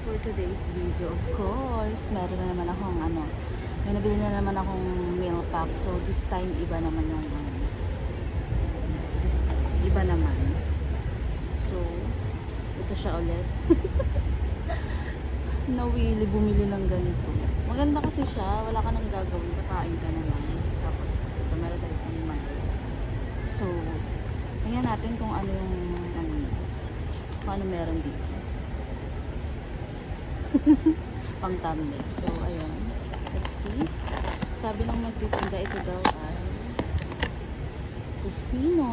for today's video. Of course, meron na naman akong may nabili na naman akong meal pack. So, this time, iba naman yung this time, iba naman. So, ito siya ulit. Nawili, bumili ng ganito. Maganda kasi siya. Wala ka nang gagawin. Kakain ka na lang. Tapos, ito, meron tayo pang money. So, tingnan natin kung ano yung kung ano meron dito. Pang thumbnail. So, ayun. Let's see. Sabi ng nagtitinda, ito daw ay tocino.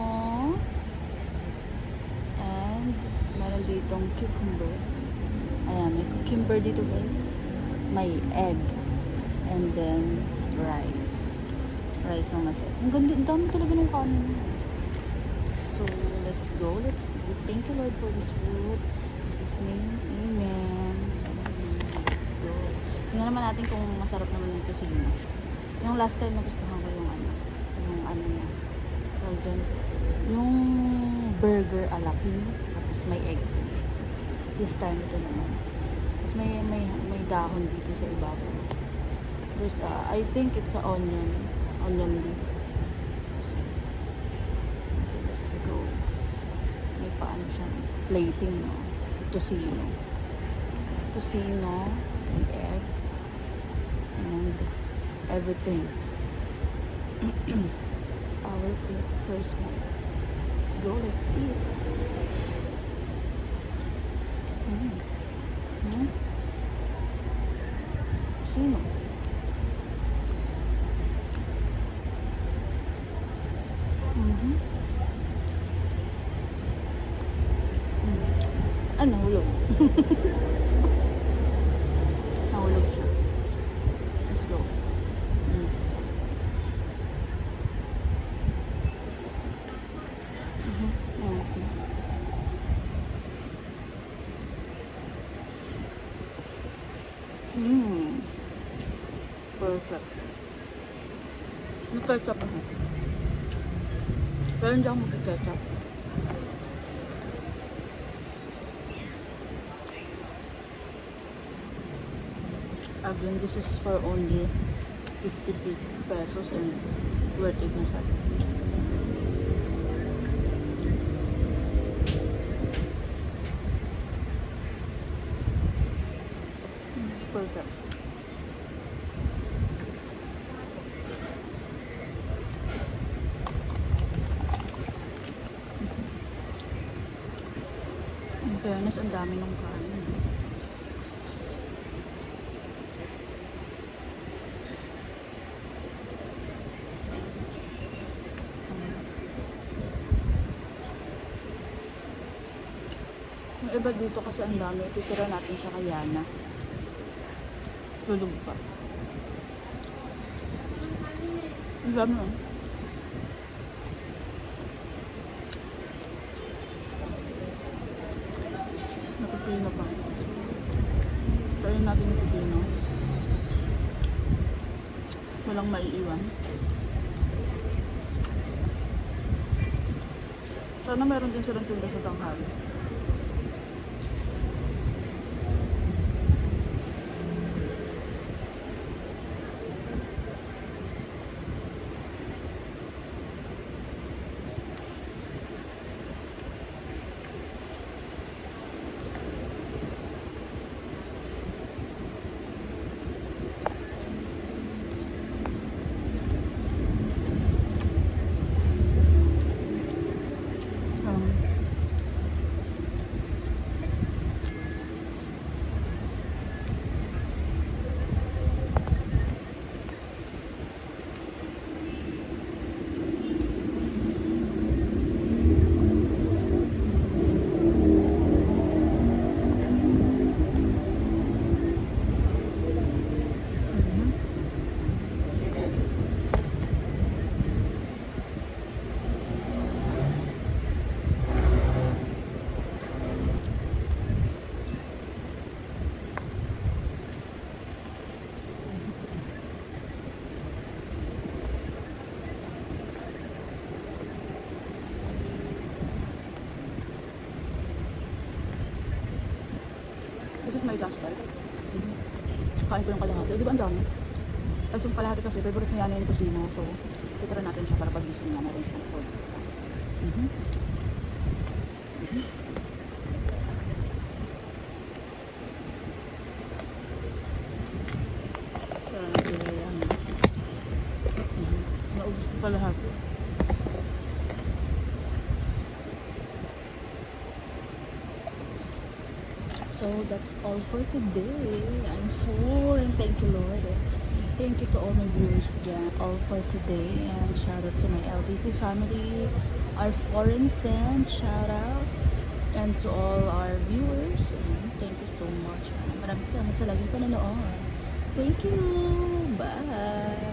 And, meron ditong cucumber. Ayan, may cucumber dito guys. May egg. And then, rice. Rice ang nasa. Ang ganda, ang dami talaga ng kanin. So, let's go. Let's eat. Thank you Lord for this food. In Jesus' name, amen. Let's go. Tingnan naman natin kung masarap naman ito sa inyo. Yung last time nagustuhan ko yung niya. So, dyan, yung burger ala king. Tapos may egg. This time ito naman. Tapos may dahon dito sa ibabaw. There's I think it's a onion leaf. So, let's go. May paano siya plating, no? Tocino and egg and everything. Our first one. Let's go, let's eat. Tocino. Nahulog. Nahulog siya. Let's go. Perfect. Nag-ketchup ako. Pero hindi ako mag-ketchup. Again, this is for only 50 pesos and worth it na siya. Perfect. In fairness, ang dami ng kanin. Yung iba dito kasi ang dami. Titira natin siya kay Yana. Tulog pa. Ang dami lang. Napipino pa. Try natin yung pipino. Walang maiiwan. Sana meron din silang tinda sa tanghali. may gaspal. Kain ko yung kalahati. Di ba ang dami? Tapos yung kalahati kasi, favorite niya yung kusino. So, titira natin siya para pag-gising niya na rin siyang food. Mhm. Mhm. Ayan. Naubos ko kalahati. So that's all for today. I'm full and thank you, Lord. Thank you to all my viewers again. All for today, and shout out to my LTC family, our foreign friends, shout out, and to all our viewers. Thank you so much. Maraming salamat sa laging panonood. Thank you. Bye.